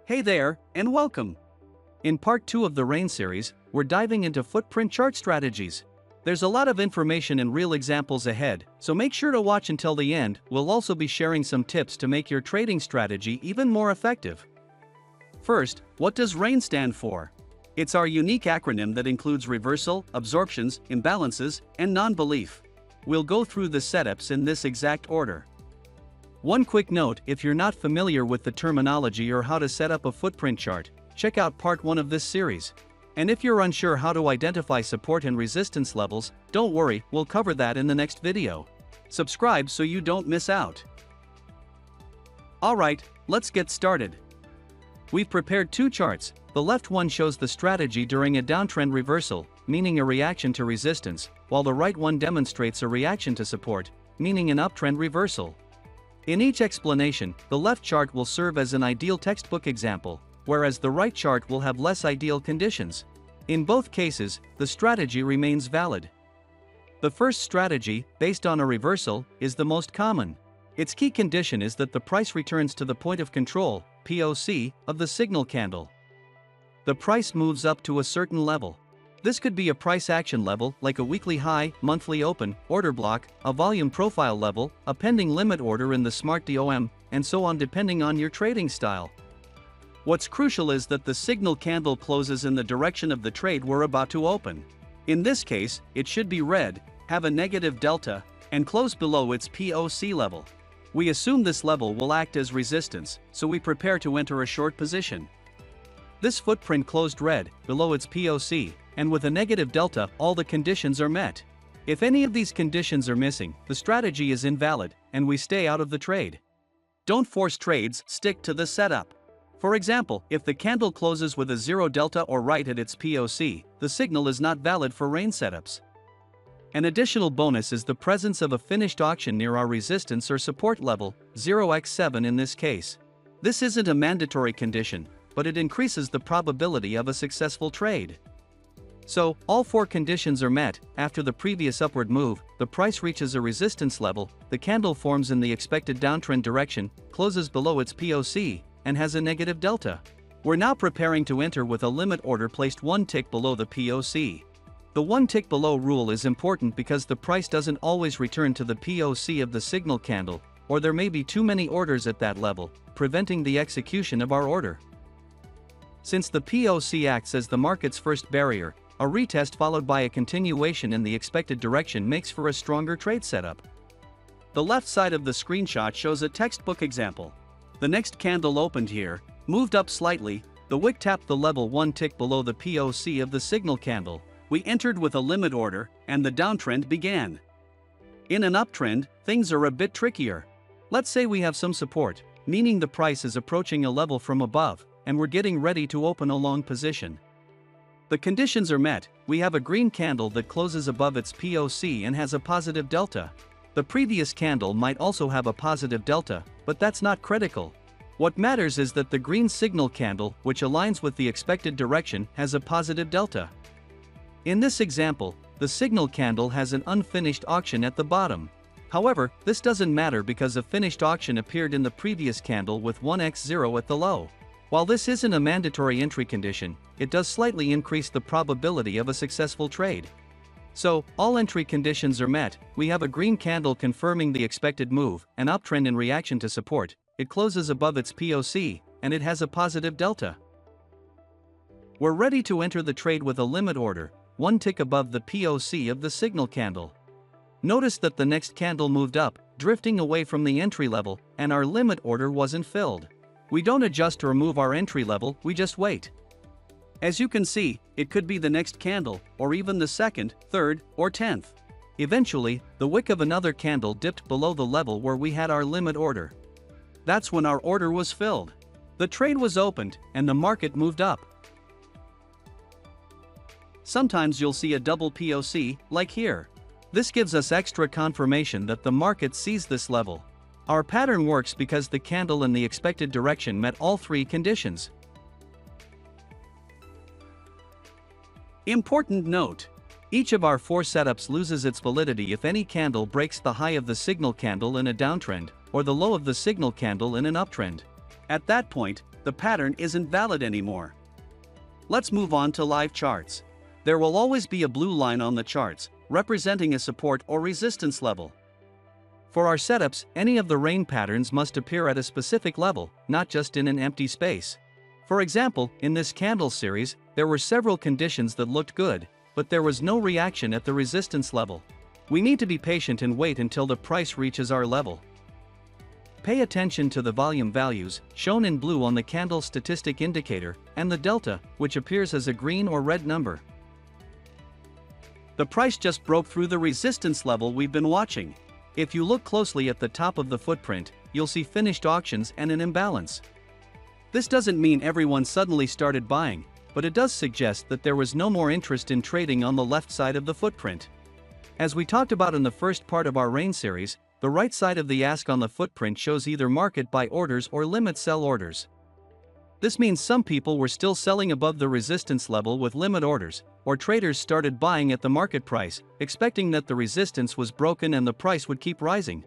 Hey there, and welcome! In part 2 of the Rain series, we're diving into footprint chart strategies. There's a lot of information and real examples ahead, so make sure to watch until the end. We'll also be sharing some tips to make your trading strategy even more effective. First, what does RAIN stand for? It's our unique acronym that includes reversal, absorptions, imbalances, and non-belief. We'll go through the setups in this exact order. One quick note: if you're not familiar with the terminology or how to set up a footprint chart, check out part 1 of this series. And if you're unsure how to identify support and resistance levels, don't worry, we'll cover that in the next video. Subscribe so you don't miss out. Alright, let's get started. We've prepared two charts. The left one shows the strategy during a downtrend reversal, meaning a reaction to resistance, while the right one demonstrates a reaction to support, meaning an uptrend reversal. In each explanation, the left chart will serve as an ideal textbook example, whereas the right chart will have less ideal conditions. In both cases, the strategy remains valid. The first strategy, based on a reversal, is the most common. Its key condition is that the price returns to the point of control, POC, of the signal candle. The price moves up to a certain level. This could be a price action level like a weekly high, monthly open, order block, a volume profile level, a pending limit order in the Smart DOM, and so on depending on your trading style. What's crucial is that the signal candle closes in the direction of the trade we're about to open. In this case, it should be red, have a negative delta, and close below its POC level. We assume this level will act as resistance, so we prepare to enter a short position. This footprint closed red, below its POC, and with a negative delta, all the conditions are met. If any of these conditions are missing, the strategy is invalid, and we stay out of the trade. Don't force trades, stick to the setup. For example, if the candle closes with a zero delta or right at its POC, the signal is not valid for RAIN setups. An additional bonus is the presence of a finished auction near our resistance or support level, 0x7 in this case. This isn't a mandatory condition, but it increases the probability of a successful trade. So, all four conditions are met. After the previous upward move, the price reaches a resistance level, the candle forms in the expected downtrend direction, closes below its POC, and has a negative delta. We're now preparing to enter with a limit order placed one tick below the POC. The one tick below rule is important because the price doesn't always return to the POC of the signal candle, or there may be too many orders at that level, preventing the execution of our order. Since the POC acts as the market's first barrier, a retest followed by a continuation in the expected direction makes for a stronger trade setup. The left side of the screenshot shows a textbook example. The next candle opened here, moved up slightly, the wick tapped the level one tick below the POC of the signal candle. We entered with a limit order, and the downtrend began. In an uptrend, things are a bit trickier. Let's say we have some support, meaning the price is approaching a level from above, and we're getting ready to open a long position. The conditions are met. We have a green candle that closes above its POC and has a positive delta. The previous candle might also have a positive delta, but that's not critical. What matters is that the green signal candle, which aligns with the expected direction, has a positive delta. In this example, the signal candle has an unfinished auction at the bottom. However, this doesn't matter because a finished auction appeared in the previous candle with 1x0 at the low. While this isn't a mandatory entry condition, it does slightly increase the probability of a successful trade. So, all entry conditions are met. We have a green candle confirming the expected move, an uptrend in reaction to support, it closes above its POC, and it has a positive delta. We're ready to enter the trade with a limit order, one tick above the POC of the signal candle. Notice that the next candle moved up, drifting away from the entry level, and our limit order wasn't filled. We don't adjust or move our entry level, we just wait. As you can see, it could be the next candle, or even the second, third, or 10th. Eventually, the wick of another candle dipped below the level where we had our limit order. That's when our order was filled. The trade was opened, and the market moved up. Sometimes you'll see a double POC, like here. This gives us extra confirmation that the market sees this level. Our pattern works because the candle in the expected direction met all three conditions. Important note: each of our four setups loses its validity if any candle breaks the high of the signal candle in a downtrend, or the low of the signal candle in an uptrend. At that point, the pattern isn't valid anymore. Let's move on to live charts. There will always be a blue line on the charts, representing a support or resistance level. For our setups, any of the rain patterns must appear at a specific level, not just in an empty space. For example, in this candle series, there were several conditions that looked good, but there was no reaction at the resistance level. We need to be patient and wait until the price reaches our level. Pay attention to the volume values, shown in blue on the candle statistic indicator, and the delta, which appears as a green or red number. The price just broke through the resistance level we've been watching. If you look closely at the top of the footprint, you'll see finished auctions and an imbalance. This doesn't mean everyone suddenly started buying, but it does suggest that there was no more interest in trading on the left side of the footprint. As we talked about in the first part of our rain series, the right side of the ask on the footprint shows either market buy orders or limit sell orders. This means some people were still selling above the resistance level with limit orders, or traders started buying at the market price, expecting that the resistance was broken and the price would keep rising.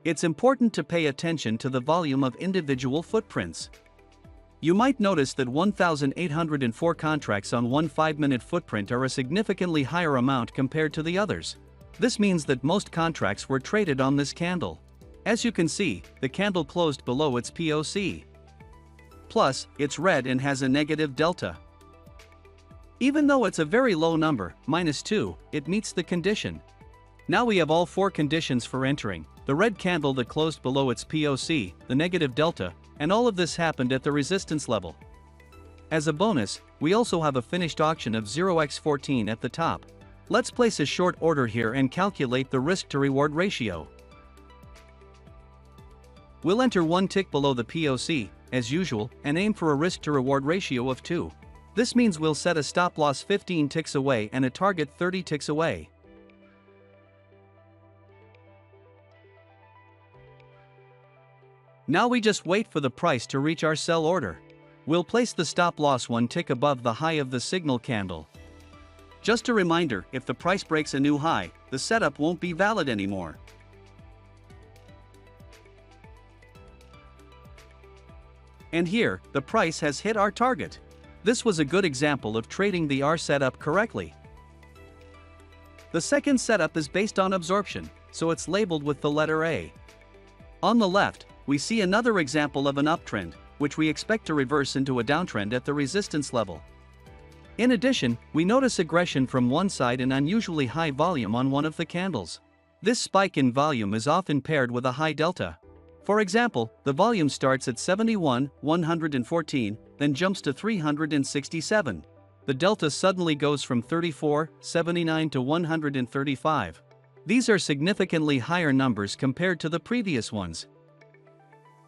It's important to pay attention to the volume of individual footprints. You might notice that 1,804 contracts on one 5-minute footprint are a significantly higher amount compared to the others. This means that most contracts were traded on this candle. As you can see, the candle closed below its POC. Plus, it's red and has a negative delta. Even though it's a very low number, -2, it meets the condition. Now we have all 4 conditions for entering: the red candle that closed below its POC, the negative delta, and all of this happened at the resistance level. As a bonus, we also have a finished auction of 0x14 at the top. Let's place a short order here and calculate the risk-to-reward ratio. We'll enter 1 tick below the POC, as usual, and aim for a risk-to-reward ratio of 2. This means we'll set a stop loss 15 ticks away and a target 30 ticks away. Now we just wait for the price to reach our sell order. We'll place the stop loss 1 tick above the high of the signal candle. Just a reminder, if the price breaks a new high, the setup won't be valid anymore. And here, the price has hit our target. This was a good example of trading the R setup correctly. The second setup is based on absorption, so it's labeled with the letter A. On the left, we see another example of an uptrend, which we expect to reverse into a downtrend at the resistance level. In addition, we notice aggression from one side and unusually high volume on one of the candles. This spike in volume is often paired with a high delta. For example, the volume starts at 71,114, then jumps to 367. The delta suddenly goes from 34,79 to 135. These are significantly higher numbers compared to the previous ones.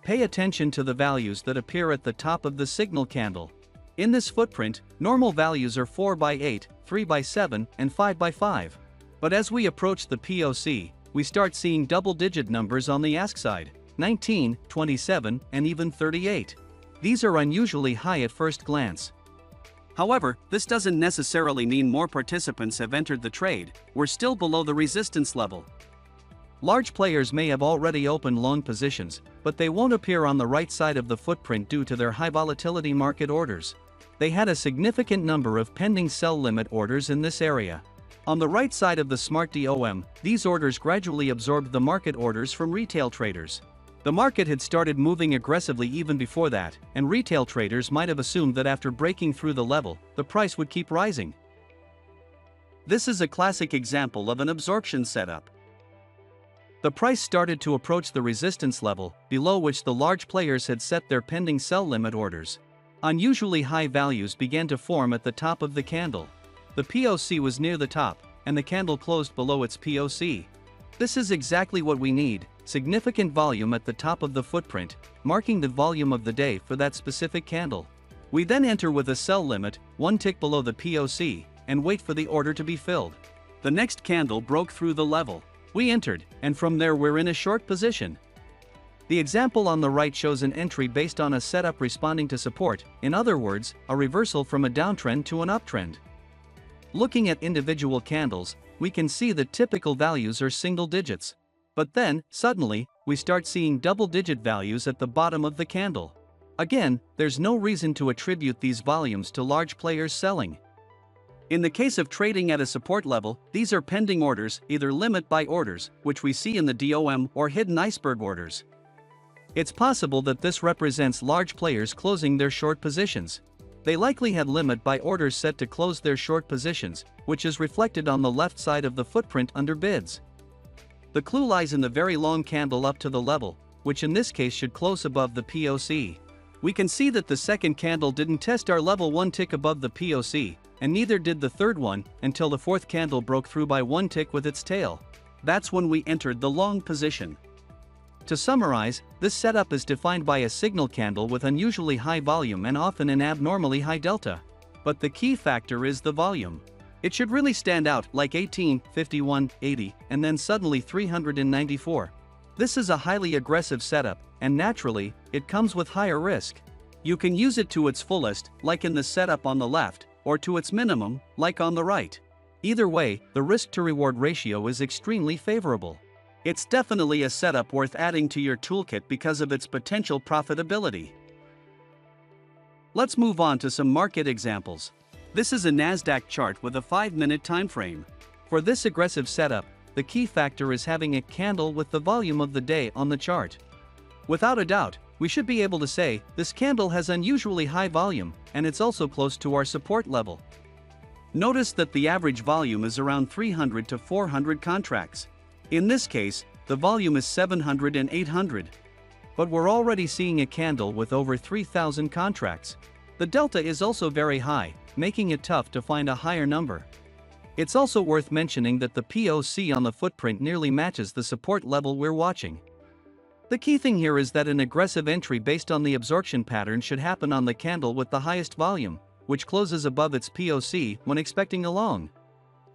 Pay attention to the values that appear at the top of the signal candle. In this footprint, normal values are 4x8, 3x7, and 5x5. But as we approach the POC, we start seeing double-digit numbers on the ask side: 19, 27, and even 38. These are unusually high at first glance. However, this doesn't necessarily mean more participants have entered the trade. We're still below the resistance level. Large players may have already opened long positions, but they won't appear on the right side of the footprint due to their high volatility market orders. They had a significant number of pending sell limit orders in this area. On the right side of the Smart DOM, these orders gradually absorbed the market orders from retail traders. The market had started moving aggressively even before that, and retail traders might have assumed that after breaking through the level, the price would keep rising. This is a classic example of an absorption setup. The price started to approach the resistance level, below which the large players had set their pending sell limit orders. Unusually high values began to form at the top of the candle. The POC was near the top, and the candle closed below its POC. This is exactly what we need: significant volume at the top of the footprint, marking the volume of the day for that specific candle. We then enter with a sell limit, 1 tick below the POC, and wait for the order to be filled. The next candle broke through the level. We entered, and from there we're in a short position. The example on the right shows an entry based on a setup responding to support, in other words, a reversal from a downtrend to an uptrend. Looking at individual candles, we can see that typical values are single digits. But then, suddenly, we start seeing double-digit values at the bottom of the candle. Again, there's no reason to attribute these volumes to large players selling. In the case of trading at a support level, these are pending orders, either limit buy orders, which we see in the DOM, or hidden iceberg orders. It's possible that this represents large players closing their short positions. They likely had limit buy orders set to close their short positions, which is reflected on the left side of the footprint under bids. The clue lies in the very long candle up to the level, which in this case should close above the POC. We can see that the second candle didn't test our level 1 tick above the POC, and neither did the third one until the fourth candle broke through by 1 tick with its tail. That's when we entered the long position. To summarize, this setup is defined by a signal candle with unusually high volume and often an abnormally high delta. But the key factor is the volume. It should really stand out, like 18, 51, 80, and then suddenly 394. This is a highly aggressive setup, and naturally, it comes with higher risk. You can use it to its fullest, like in the setup on the left, or to its minimum, like on the right. Either way, the risk-to-reward ratio is extremely favorable. It's definitely a setup worth adding to your toolkit because of its potential profitability. Let's move on to some market examples. This is a Nasdaq chart with a 5-minute time frame. For this aggressive setup, the key factor is having a candle with the volume of the day on the chart. Without a doubt, we should be able to say this candle has unusually high volume, and it's also close to our support level. Notice that the average volume is around 300 to 400 contracts. In this case, the volume is 700 and 800. But we're already seeing a candle with over 3,000 contracts. The delta is also very high, making it tough to find a higher number. It's also worth mentioning that the POC on the footprint nearly matches the support level we're watching. The key thing here is that an aggressive entry based on the absorption pattern should happen on the candle with the highest volume, which closes above its POC when expecting a long.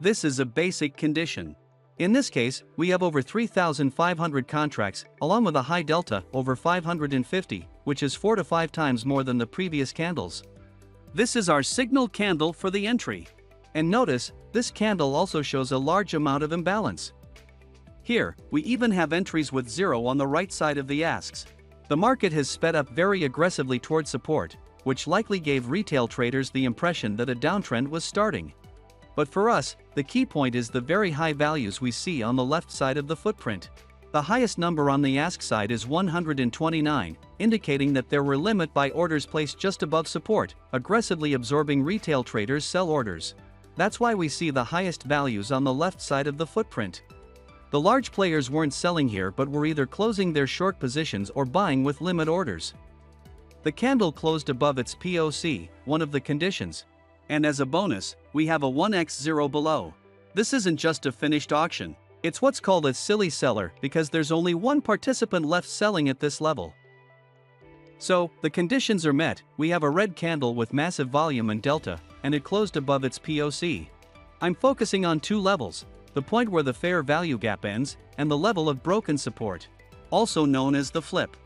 This is a basic condition. In this case, we have over 3,500 contracts, along with a high delta, over 550, which is 4 to 5 times more than the previous candles. This is our signal candle for the entry. And notice, this candle also shows a large amount of imbalance. Here, we even have entries with 0 on the right side of the asks. The market has sped up very aggressively towards support, which likely gave retail traders the impression that a downtrend was starting. But for us, the key point is the very high values we see on the left side of the footprint. The highest number on the ask side is 129, indicating that there were limit buy orders placed just above support, aggressively absorbing retail traders' sell orders. That's why we see the highest values on the left side of the footprint. The large players weren't selling here but were either closing their short positions or buying with limit orders. The candle closed above its POC, one of the conditions. And as a bonus, we have a 1x0 below. This isn't just a finished auction. It's what's called a silly seller because there's only one participant left selling at this level. So, the conditions are met, we have a red candle with massive volume and delta, and it closed above its POC. I'm focusing on two levels, the point where the fair value gap ends, and the level of broken support, also known as the flip.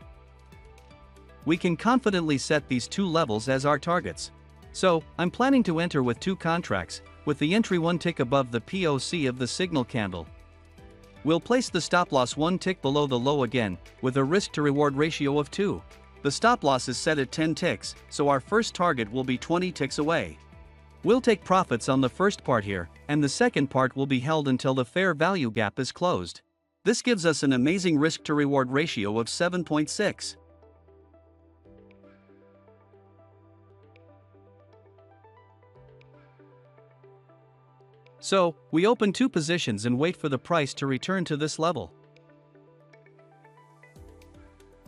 We can confidently set these two levels as our targets. So, I'm planning to enter with 2 contracts, with the entry 1 tick above the POC of the signal candle. We'll place the stop loss 1 tick below the low again, with a risk-to-reward ratio of 2. The stop loss is set at 10 ticks, so our first target will be 20 ticks away. We'll take profits on the first part here, and the second part will be held until the fair value gap is closed. This gives us an amazing risk-to-reward ratio of 7.6. So, we open 2 positions and wait for the price to return to this level.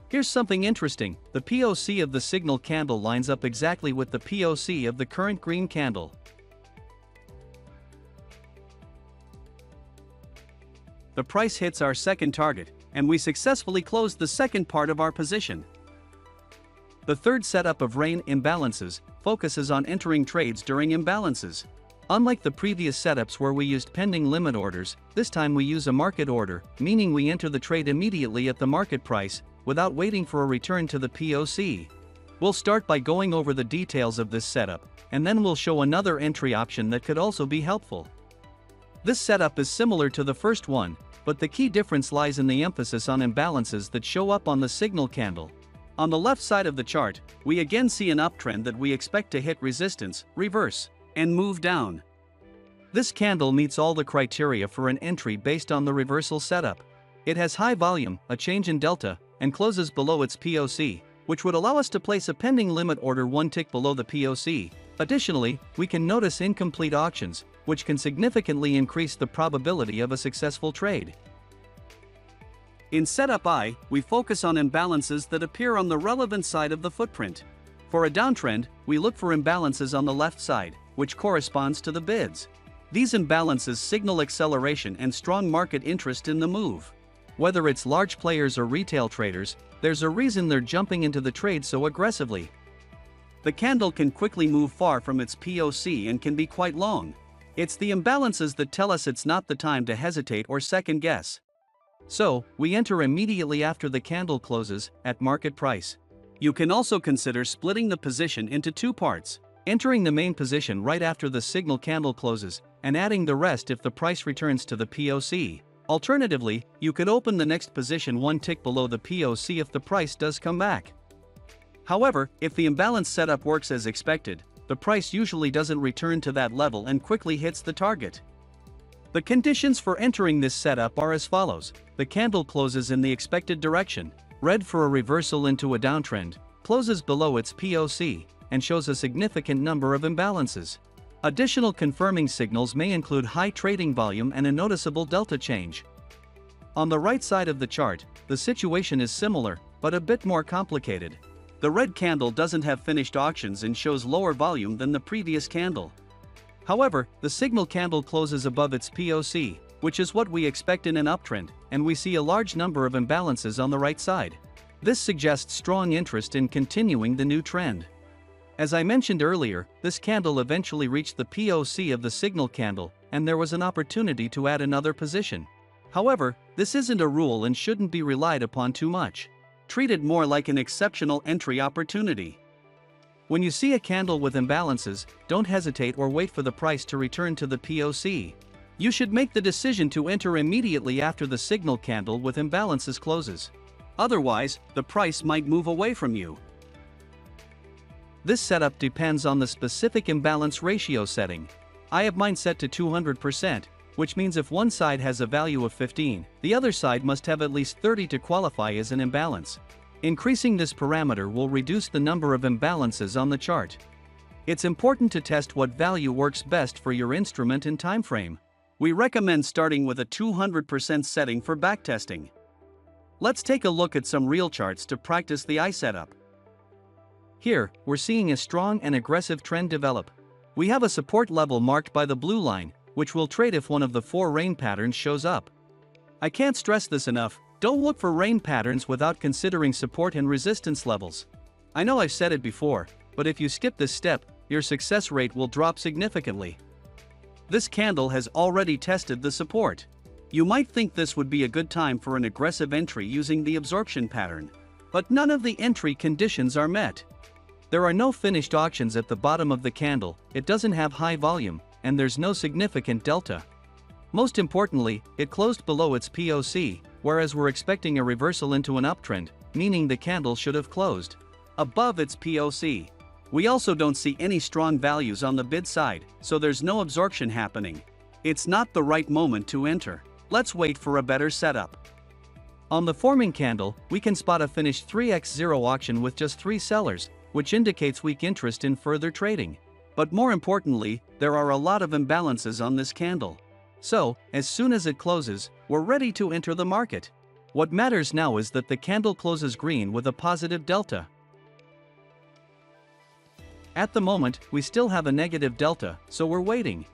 Here's something interesting, the POC of the signal candle lines up exactly with the POC of the current green candle. The price hits our second target, and we successfully closed the second part of our position. The third setup of rain imbalances focuses on entering trades during imbalances. Unlike the previous setups where we used pending limit orders, this time we use a market order, meaning we enter the trade immediately at the market price, without waiting for a return to the POC. We'll start by going over the details of this setup, and then we'll show another entry option that could also be helpful. This setup is similar to the first one, but the key difference lies in the emphasis on imbalances that show up on the signal candle. On the left side of the chart, we again see an uptrend that we expect to hit resistance, reverse, and move down. This candle meets all the criteria for an entry based on the reversal setup. It has high volume, a change in delta, and closes below its POC, which would allow us to place a pending limit order one tick below the POC. Additionally, we can notice incomplete auctions, which can significantly increase the probability of a successful trade. In Setup I, we focus on imbalances that appear on the relevant side of the footprint. For a downtrend, we look for imbalances on the left side, which corresponds to the bids. These imbalances signal acceleration and strong market interest in the move. Whether it's large players or retail traders, there's a reason they're jumping into the trade so aggressively. The candle can quickly move far from its POC and can be quite long. It's the imbalances that tell us it's not the time to hesitate or second guess. So, we enter immediately after the candle closes, at market price. You can also consider splitting the position into two parts, entering the main position right after the signal candle closes, and adding the rest if the price returns to the POC. Alternatively, you could open the next position one tick below the POC if the price does come back. However, if the imbalance setup works as expected, the price usually doesn't return to that level and quickly hits the target. The conditions for entering this setup are as follows. The candle closes in the expected direction, red for a reversal into a downtrend, closes below its POC, and shows a significant number of imbalances. Additional confirming signals may include high trading volume and a noticeable delta change. On the right side of the chart, the situation is similar, but a bit more complicated. The red candle doesn't have finished auctions and shows lower volume than the previous candle. However, the signal candle closes above its POC, which is what we expect in an uptrend, and we see a large number of imbalances on the right side. This suggests strong interest in continuing the new trend. As I mentioned earlier, this candle eventually reached the POC of the signal candle, and there was an opportunity to add another position. However, this isn't a rule and shouldn't be relied upon too much. Treat it more like an exceptional entry opportunity. When you see a candle with imbalances, don't hesitate or wait for the price to return to the POC. You should make the decision to enter immediately after the signal candle with imbalances closes. Otherwise, the price might move away from you. This setup depends on the specific imbalance ratio setting. I have mine set to 200%, which means if one side has a value of 15, the other side must have at least 30 to qualify as an imbalance. Increasing this parameter will reduce the number of imbalances on the chart. It's important to test what value works best for your instrument and time frame. We recommend starting with a 200% setting for backtesting. Let's take a look at some real charts to practice the I setup. Here, we're seeing a strong and aggressive trend develop. We have a support level marked by the blue line, which will trade if one of the four rain patterns shows up. I can't stress this enough. Don't look for rain patterns without considering support and resistance levels. I know I've said it before, but if you skip this step, your success rate will drop significantly. This candle has already tested the support. You might think this would be a good time for an aggressive entry using the absorption pattern, but none of the entry conditions are met. There are no finished auctions at the bottom of the candle, it doesn't have high volume, and there's no significant delta. Most importantly, it closed below its POC, whereas we're expecting a reversal into an uptrend, meaning the candle should have closed above its POC. We also don't see any strong values on the bid side, so there's no absorption happening. It's not the right moment to enter. Let's wait for a better setup. On the forming candle, we can spot a finished 3x0 auction with just 3 sellers, which indicates weak interest in further trading. But more importantly, there are a lot of imbalances on this candle. So, as soon as it closes, we're ready to enter the market. What matters now is that the candle closes green with a positive delta. At the moment, we still have a negative delta, so we're waiting.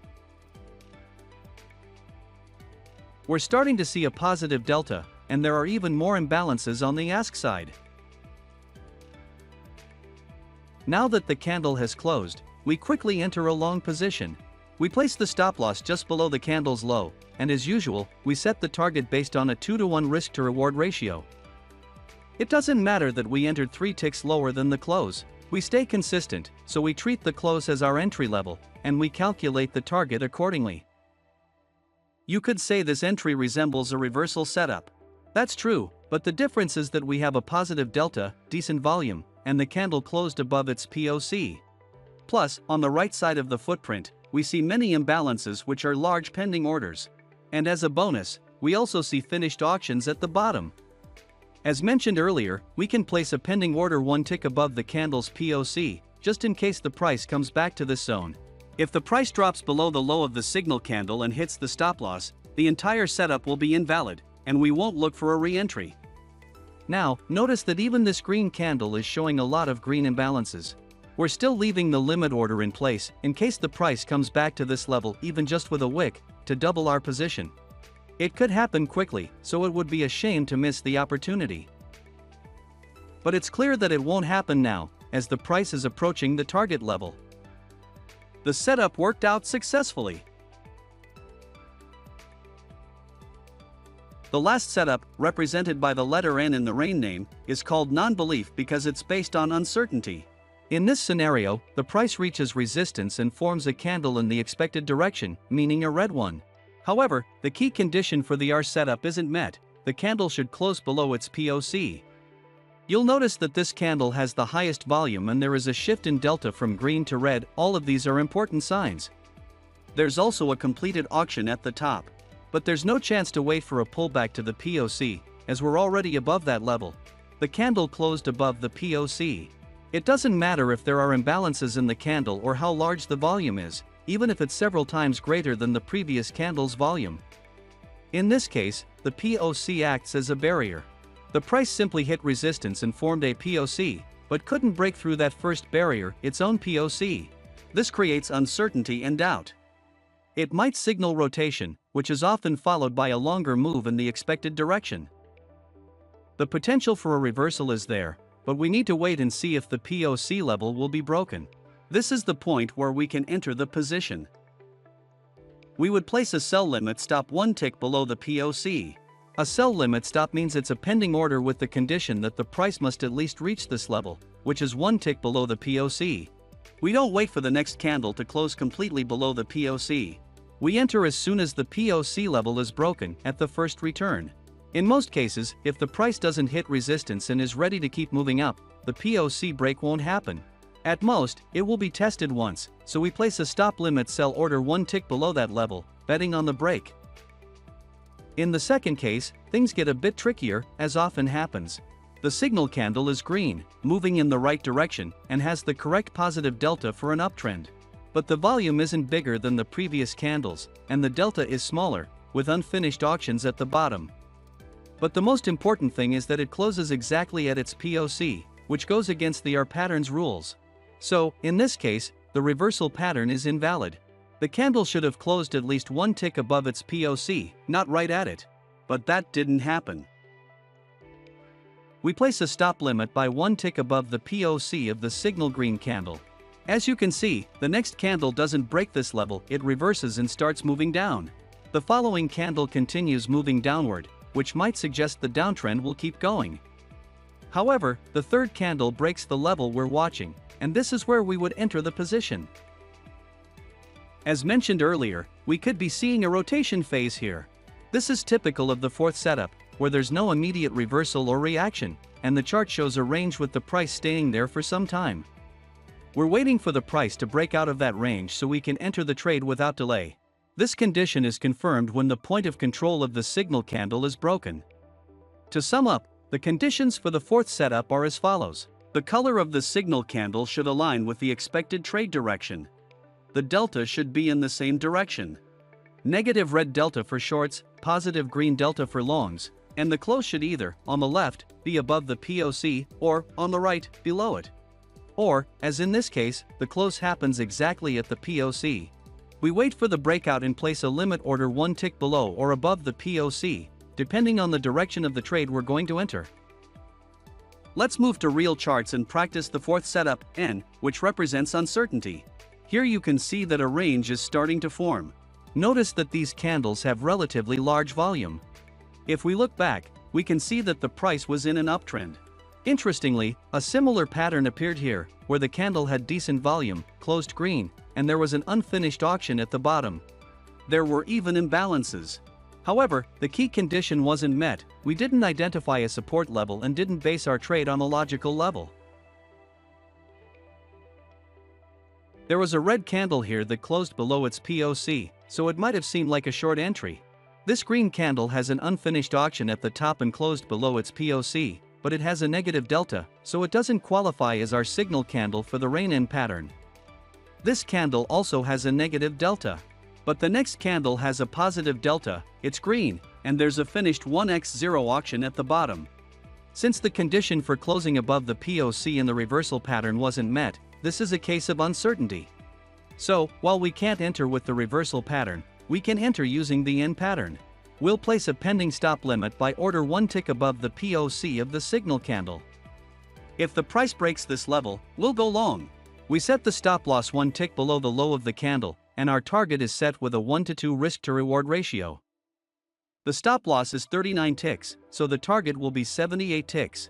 We're starting to see a positive delta, and there are even more imbalances on the ask side. Now that the candle has closed, we quickly enter a long position. We place the stop loss just below the candle's low, and as usual, we set the target based on a 2-to-1 risk to reward ratio. It doesn't matter that we entered 3 ticks lower than the close. We stay consistent, so we treat the close as our entry level, and we calculate the target accordingly. You could say this entry resembles a reversal setup. That's true, but the difference is that we have a positive delta, decent volume, and the candle closed above its POC. Plus, on the right side of the footprint, we see many imbalances which are large pending orders. And as a bonus, we also see finished auctions at the bottom. As mentioned earlier, we can place a pending order one tick above the candle's POC, just in case the price comes back to this zone. If the price drops below the low of the signal candle and hits the stop loss, the entire setup will be invalid, and we won't look for a re-entry. Now, notice that even this green candle is showing a lot of green imbalances. We're still leaving the limit order in place in case the price comes back to this level even just with a wick, to double our position. It could happen quickly, so it would be a shame to miss the opportunity. But it's clear that it won't happen now, as the price is approaching the target level. The setup worked out successfully. The last setup, represented by the letter N in the rain name, is called non-belief because it's based on uncertainty. In this scenario, the price reaches resistance and forms a candle in the expected direction, meaning a red one. However, the key condition for the R setup isn't met. The candle should close below its POC. You'll notice that this candle has the highest volume and there is a shift in delta from green to red. All of these are important signs. There's also a completed auction at the top. But there's no chance to wait for a pullback to the POC, as we're already above that level. The candle closed above the POC. It doesn't matter if there are imbalances in the candle or how large the volume is, even if it's several times greater than the previous candle's volume. In this case, the POC acts as a barrier. The price simply hit resistance and formed a POC, but couldn't break through that first barrier, its own POC. This creates uncertainty and doubt. It might signal rotation, which is often followed by a longer move in the expected direction. The potential for a reversal is there, but we need to wait and see if the POC level will be broken. This is the point where we can enter the position. We would place a sell limit stop one tick below the POC. A sell limit stop means it's a pending order with the condition that the price must at least reach this level, which is one tick below the POC. We don't wait for the next candle to close completely below the POC. We enter as soon as the POC level is broken at the first return. In most cases, if the price doesn't hit resistance and is ready to keep moving up, the POC break won't happen. At most, it will be tested once, so we place a stop limit sell order one tick below that level, betting on the break. In the second case, things get a bit trickier, as often happens. The signal candle is green, moving in the right direction, and has the correct positive delta for an uptrend. But the volume isn't bigger than the previous candles, and the delta is smaller, with unfinished auctions at the bottom. But the most important thing is that it closes exactly at its POC, which goes against the R pattern's rules. So, in this case, the reversal pattern is invalid. The candle should have closed at least one tick above its POC, not right at it. But that didn't happen. We place a stop limit by one tick above the POC of the signal green candle. As you can see, the next candle doesn't break this level, it reverses and starts moving down. The following candle continues moving downward, which might suggest the downtrend will keep going. However, the third candle breaks the level we're watching, and this is where we would enter the position. As mentioned earlier, we could be seeing a rotation phase here. This is typical of the fourth setup, where there's no immediate reversal or reaction, and the chart shows a range with the price staying there for some time. We're waiting for the price to break out of that range so we can enter the trade without delay. This condition is confirmed when the point of control of the signal candle is broken. To sum up, the conditions for the fourth setup are as follows. The color of the signal candle should align with the expected trade direction. The delta should be in the same direction. Negative red delta for shorts, positive green delta for longs, and the close should either, on the left, be above the POC, or, on the right, below it. Or, as in this case, the close happens exactly at the POC. We wait for the breakout and place a limit order one tick below or above the POC, depending on the direction of the trade we're going to enter. Let's move to real charts and practice the fourth setup, N, which represents uncertainty. Here you can see that a range is starting to form. Notice that these candles have relatively large volume. If we look back, we can see that the price was in an uptrend. Interestingly, a similar pattern appeared here, where the candle had decent volume, closed green, and there was an unfinished auction at the bottom. There were even imbalances. However, the key condition wasn't met. We didn't identify a support level and didn't base our trade on a logical level. There was a red candle here that closed below its POC, so it might have seemed like a short entry. This green candle has an unfinished auction at the top and closed below its POC, but it has a negative delta, so it doesn't qualify as our signal candle for the rain-in pattern. This candle also has a negative delta. But the next candle has a positive delta, it's green, and there's a finished 1x0 auction at the bottom. Since the condition for closing above the POC in the reversal pattern wasn't met, this is a case of uncertainty. So, while we can't enter with the reversal pattern, we can enter using the in pattern. We'll place a pending stop limit by order 1 tick above the POC of the signal candle. If the price breaks this level, we'll go long. We set the stop loss 1 tick below the low of the candle, and our target is set with a 1:2 risk-to-reward ratio. The stop loss is 39 ticks, so the target will be 78 ticks.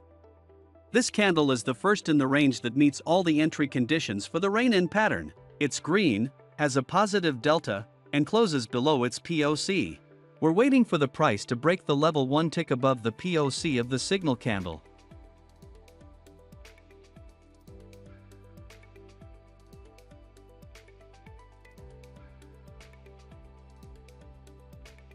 This candle is the first in the range that meets all the entry conditions for the rain-in pattern. It's green, has a positive delta, and closes below its POC. We're waiting for the price to break the level 1 tick above the POC of the signal candle.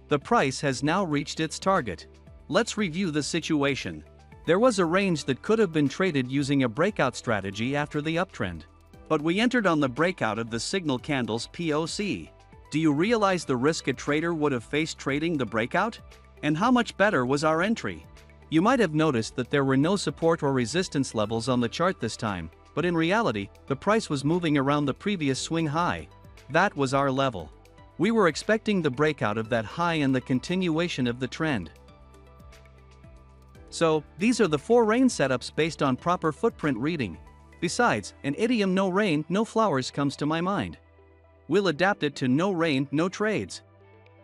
The price has now reached its target. Let's review the situation. There was a range that could have been traded using a breakout strategy after the uptrend. But we entered on the breakout of the signal candle's POC. Do you realize the risk a trader would have faced trading the breakout? And how much better was our entry? You might have noticed that there were no support or resistance levels on the chart this time, but in reality, the price was moving around the previous swing high. That was our level. We were expecting the breakout of that high and the continuation of the trend. So, these are the 4 rain setups based on proper footprint reading. Besides, an idiom "no rain, no flowers" comes to my mind. We'll adapt it to "no rain, no trades."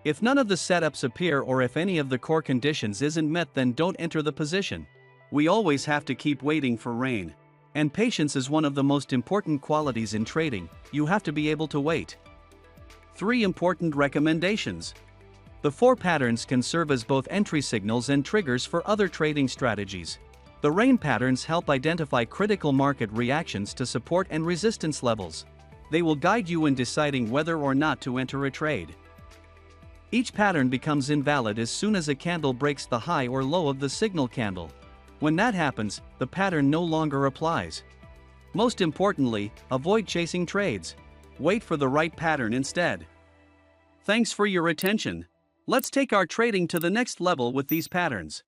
If none of the setups appear or if any of the core conditions isn't met, then don't enter the position. We always have to keep waiting for rain. And patience is one of the most important qualities in trading. You have to be able to wait. 3 important recommendations. The 4 patterns can serve as both entry signals and triggers for other trading strategies. The rain patterns help identify critical market reactions to support and resistance levels. They will guide you in deciding whether or not to enter a trade. Each pattern becomes invalid as soon as a candle breaks the high or low of the signal candle. When that happens, the pattern no longer applies. Most importantly, avoid chasing trades. Wait for the right pattern instead. Thanks for your attention. Let's take our trading to the next level with these patterns.